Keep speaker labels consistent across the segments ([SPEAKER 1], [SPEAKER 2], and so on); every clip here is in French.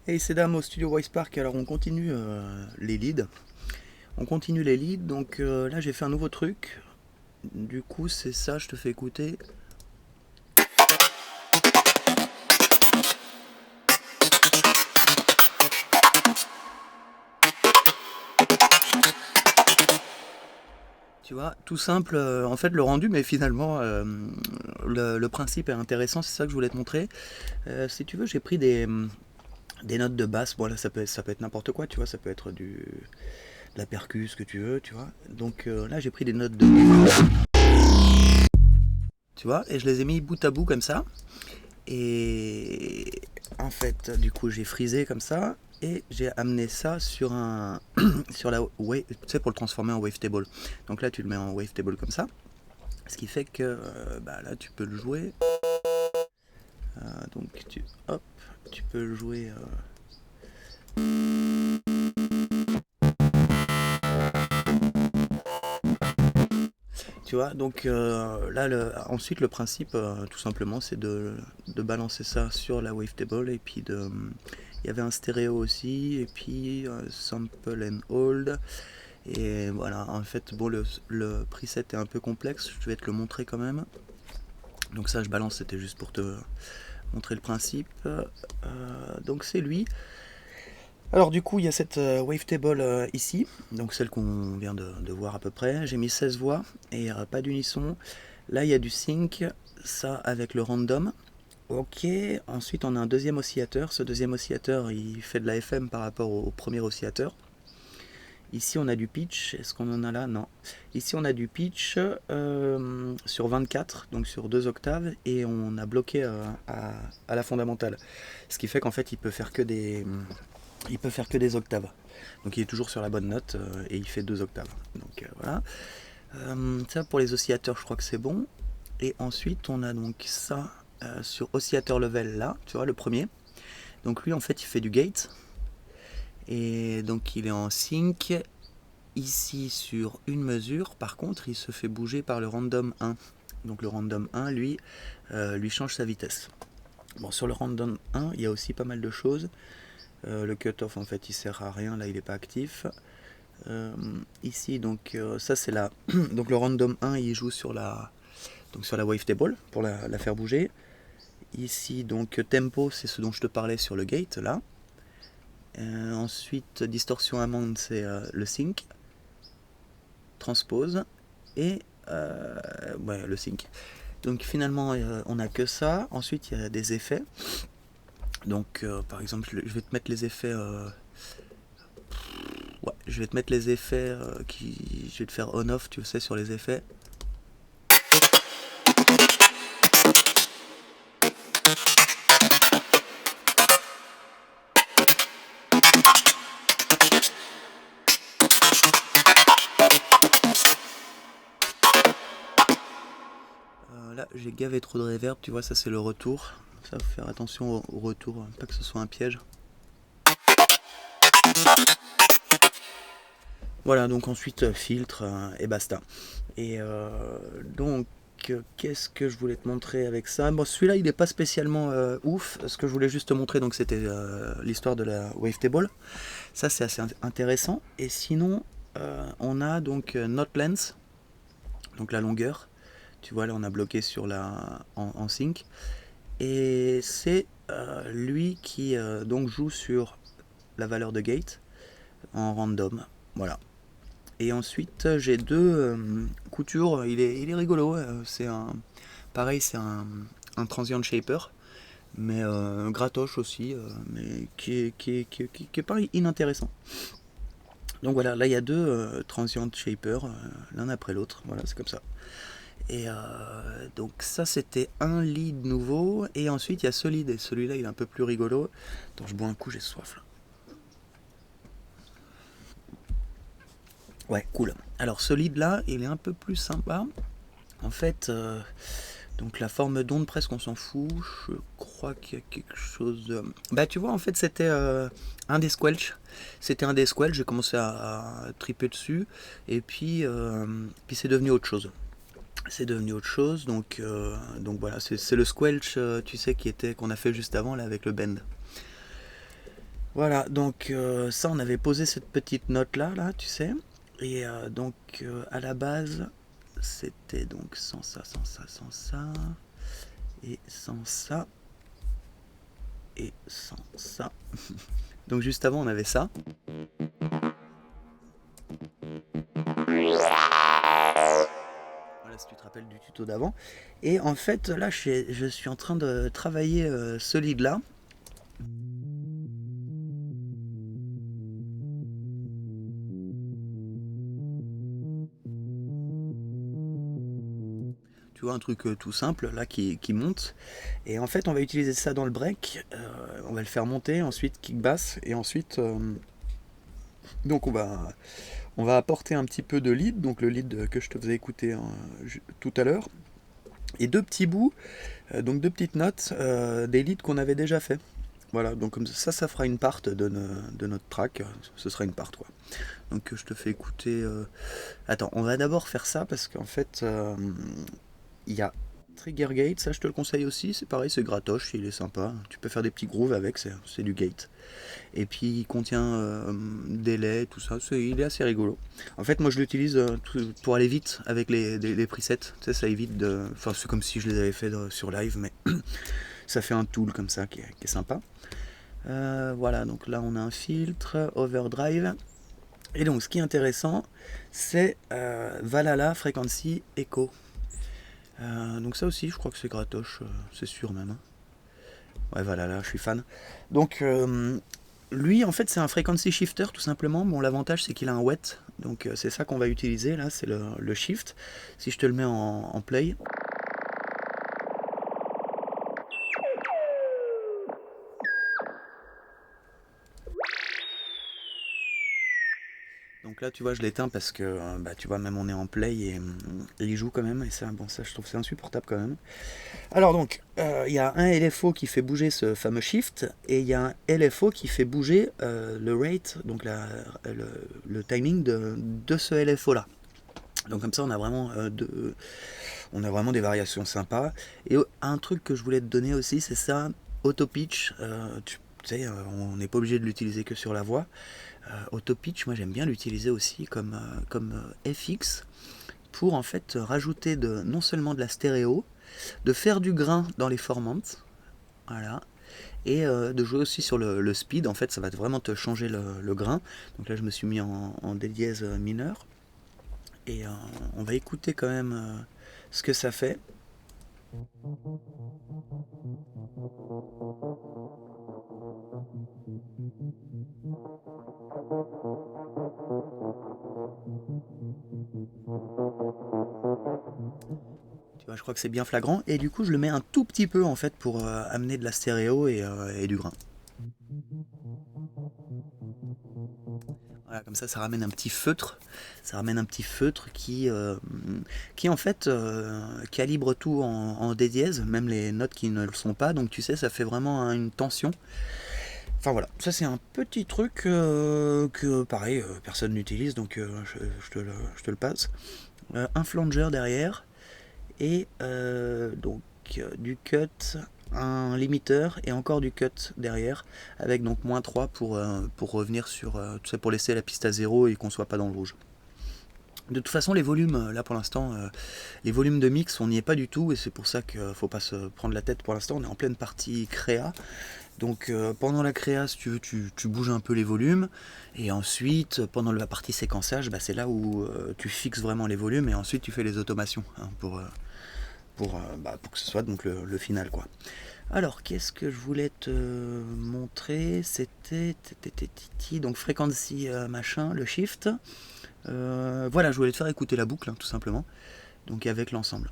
[SPEAKER 1] Hey, c'est Dame au studio Voice Park. Alors on continue les leads. On continue les leads. Donc là j'ai fait un nouveau truc. Du coup c'est ça, je te fais écouter. Tu vois, tout simple, en fait le rendu, mais finalement le principe est intéressant, c'est ça que je voulais te montrer. Si tu veux, j'ai pris des notes de basse. Bon là ça peut être n'importe quoi, tu vois, ça peut être de la percu, ce que tu veux, tu vois. Donc là j'ai pris des notes de... Tu vois, et je les ai mis bout à bout comme ça. Et en fait, du coup, j'ai frisé comme ça et j'ai amené ça sur un sur la wave, tu sais, pour le transformer en wavetable. Donc là, tu le mets en wavetable comme ça, ce qui fait que bah, là, tu peux le jouer. Donc hop, tu peux le jouer. Tu vois, donc là, ensuite, le principe, tout simplement, c'est de balancer ça sur la wavetable et puis de. Il y avait un stéréo aussi, et puis sample and hold. Et voilà, en fait, bon, le preset est un peu complexe, je vais te le montrer quand même. Donc ça, je balance, c'était juste pour te montrer le principe. Donc c'est lui. Alors du coup, il y a cette wavetable ici, donc celle qu'on vient de voir à peu près. J'ai mis 16 voix et pas d'unisson. Là, il y a du sync, ça avec le random. Ok, ensuite on a un deuxième oscillateur. Ce deuxième oscillateur, il fait de la FM par rapport au premier oscillateur. Ici on a du pitch, est-ce qu'on en a là? Non. Ici on a du pitch sur 24, donc sur 2 octaves, et on a bloqué à la fondamentale. Ce qui fait qu'en fait il peut faire que des octaves. Donc il est toujours sur la bonne note et il fait 2 octaves. Donc voilà. Ça pour les oscillateurs je crois que c'est bon. Et ensuite on a donc ça sur oscillateur level là, tu vois le premier. Donc lui en fait il fait du gate. Et donc il est en sync. Ici sur une mesure, par contre, il se fait bouger par le random 1. Donc le random 1, lui change sa vitesse. Bon, sur le random 1, il y a aussi pas mal de choses. Le cutoff, en fait, il sert à rien, là, il n'est pas actif. Ici, donc, ça, c'est la... donc le random 1, il joue sur la wavetable, pour la faire bouger. Ici, donc, tempo, c'est ce dont je te parlais sur le gate, là. Ensuite, distorsion amende, c'est le sync. Transpose et ouais, le sync. Donc finalement on n'a que ça. Ensuite il y a des effets. Donc par exemple je vais te mettre les effets. Ouais, je vais te mettre les effets je vais te faire on-off, tu sais, sur les effets. Là j'ai gavé trop de reverb, tu vois, ça c'est le retour. Ça faut faire attention au retour, pas que ce soit un piège. Voilà, donc ensuite filtre et basta. Et donc qu'est-ce que je voulais te montrer avec ça? Bon, celui-là il n'est pas spécialement ouf. Ce que je voulais juste te montrer, donc c'était l'histoire de la wavetable. Ça c'est assez intéressant. Et sinon on a donc note length, donc la longueur. Tu vois là on a bloqué sur en sync. Et c'est lui qui donc joue sur la valeur de gate en random. Voilà. Et ensuite, j'ai deux coutures. Il est rigolo. Pareil, c'est un transient shaper, mais gratoche aussi, mais qui est pas inintéressant. Donc voilà, là il y a deux transient shapers, l'un après l'autre. Voilà, c'est comme ça. Et donc ça c'était un lead nouveau. Et ensuite il y a ce lead. Et celui-là il est un peu plus rigolo. Attends, je bois un coup, j'ai soif là. Ouais, cool. Alors ce lead là, il est un peu plus sympa. En fait, donc la forme d'onde presque on s'en fout. Je crois qu'il y a quelque chose de... Bah tu vois en fait c'était un des squelch. C'était un des squelch, j'ai commencé à triper dessus. Et puis c'est devenu autre chose. C'est devenu autre chose, donc voilà, c'est le squelch, tu sais, qu'on a fait juste avant là avec le bend. Voilà, donc ça, on avait posé cette petite note-là, là, tu sais. Et donc, à la base, c'était donc sans ça, sans ça, sans ça, et sans ça, et sans ça. Donc juste avant, on avait ça. Voilà, si tu te rappelles du tuto d'avant. Et en fait, là, je suis en train de travailler ce lead-là. Tu vois, un truc tout simple, là, qui monte. Et en fait, on va utiliser ça dans le break. On va le faire monter, ensuite kick bass, et ensuite... donc on va apporter un petit peu de lead, donc le lead que je te faisais écouter tout à l'heure. Et deux petits bouts, donc deux petites notes, des leads qu'on avait déjà fait. Voilà, donc comme ça fera une part de notre track. Ce sera une part, quoi. Donc je te fais écouter... Attends, on va d'abord faire ça parce qu'en fait, il y a Trigger Gate, ça je te le conseille aussi, c'est pareil, c'est gratoche, il est sympa. Tu peux faire des petits grooves avec, c'est du gate. Et puis il contient délai, tout ça, il est assez rigolo. En fait, moi je l'utilise pour aller vite avec les presets, tu sais, ça évite de... Enfin, c'est comme si je les avais fait sur live, mais ça fait un tool comme ça qui est sympa. Voilà, donc là on a un filtre, overdrive. Et donc ce qui est intéressant, c'est Valhalla Frequency Echo. Donc ça aussi, je crois que c'est gratoche, c'est sûr même. Hein. Ouais, Valhalla, je suis fan. Donc lui, en fait, c'est un frequency shifter tout simplement. Bon, l'avantage, c'est qu'il a un wet. Donc c'est ça qu'on va utiliser là, c'est le shift. Si je te le mets en play. Donc là, tu vois, je l'éteins parce que, bah, tu vois, même on est en play et il joue quand même. Et ça, bon, ça, je trouve c'est insupportable quand même. Alors donc, il y a un LFO qui fait bouger ce fameux shift et il y a un LFO qui fait bouger le rate, donc le timing de ce LFO là. Donc comme ça, on a vraiment des variations sympas. Et un truc que je voulais te donner aussi, c'est ça, auto pitch. Tu sais, on n'est pas obligé de l'utiliser que sur la voix. Auto pitch, moi j'aime bien l'utiliser aussi comme FX pour en fait rajouter non seulement de la stéréo, de faire du grain dans les formantes, voilà, et de jouer aussi sur le speed. En fait, ça va vraiment te changer le grain. Donc là, je me suis mis en D dièse mineur, et on va écouter quand même ce que ça fait. Tu vois, je crois que c'est bien flagrant. Et du coup, je le mets un tout petit peu en fait pour amener de la stéréo et du grain. Voilà, comme ça ramène un petit feutre. Ça ramène un petit feutre qui en fait calibre tout en D dièse, même les notes qui ne le sont pas. Donc tu sais, ça fait vraiment une tension. Enfin voilà, ça c'est un petit truc que pareil, personne n'utilise, donc je te le passe. Un flanger derrière, et donc du cut, un limiteur et encore du cut derrière, avec donc -3 pour revenir sur, tout ça pour laisser la piste à 0 et qu'on soit pas dans le rouge. De toute façon, les volumes, là pour l'instant, les volumes de mix, on n'y est pas du tout, et c'est pour ça qu'il ne faut pas se prendre la tête pour l'instant. On est en pleine partie créa. Donc pendant la créa, si tu veux, tu bouges un peu les volumes, et ensuite, pendant la partie séquençage, bah, c'est là où tu fixes vraiment les volumes, et ensuite tu fais les automations hein, pour que ce soit donc le final, quoi. Alors, qu'est-ce que je voulais te montrer? C'était donc frequency machin, le shift. Voilà, je voulais te faire écouter la boucle, hein, tout simplement. Donc avec l'ensemble.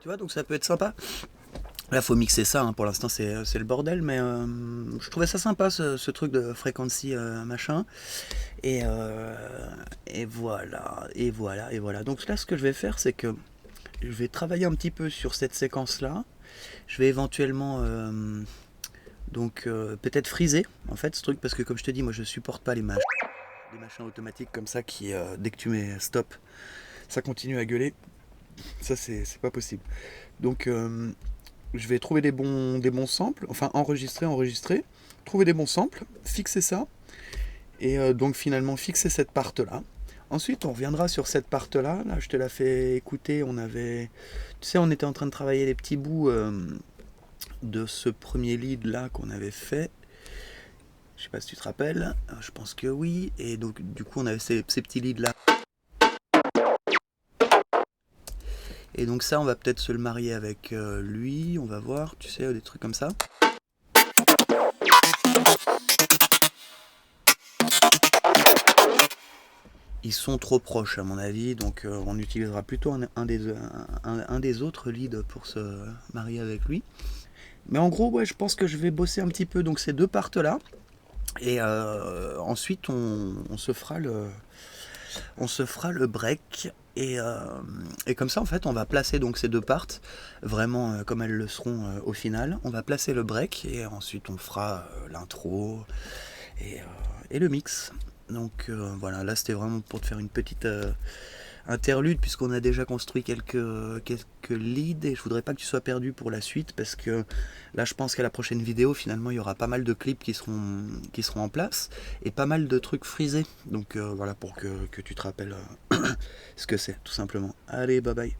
[SPEAKER 1] Tu vois, donc ça peut être sympa. Là, faut mixer ça, hein. Pour l'instant c'est le bordel, mais je trouvais ça sympa ce truc de frequency machin. Et, euh, et voilà, et voilà, et voilà. Donc là, ce que je vais faire, c'est que je vais travailler un petit peu sur cette séquence-là. Je vais éventuellement peut-être friser en fait ce truc, parce que comme je te dis, moi je supporte pas les machins automatiques comme ça qui dès que tu mets stop, ça continue à gueuler. Ça c'est pas possible. Donc je vais trouver des bons samples, enfin enregistrer, trouver des bons samples, fixer ça, et donc finalement fixer cette part-là. Ensuite, on reviendra sur cette part-là. Là, je te la fais écouter. Tu sais, on était en train de travailler les petits bouts de ce premier lead là qu'on avait fait. Je sais pas si tu te rappelles. Je pense que oui. Et donc, du coup, on avait ces petits leads là. Et donc ça, on va peut-être se le marier avec lui. On va voir, tu sais, des trucs comme ça. Ils sont trop proches à mon avis, donc on utilisera plutôt un des autres leads pour se marier avec lui. Mais en gros, ouais, je pense que je vais bosser un petit peu donc ces deux parts là, et ensuite on se fera le break, et comme ça en fait on va placer donc ces deux parts vraiment comme elles le seront au final. On va placer le break et ensuite on fera l'intro et, euh, et le mix. Donc voilà, là c'était vraiment pour te faire une petite interlude, puisqu'on a déjà construit quelques leads, et je voudrais pas que tu sois perdu pour la suite, parce que là je pense qu'à la prochaine vidéo finalement il y aura pas mal de clips qui seront en place et pas mal de trucs frisés. Donc voilà, pour que tu te rappelles ce que c'est tout simplement. Allez, bye bye.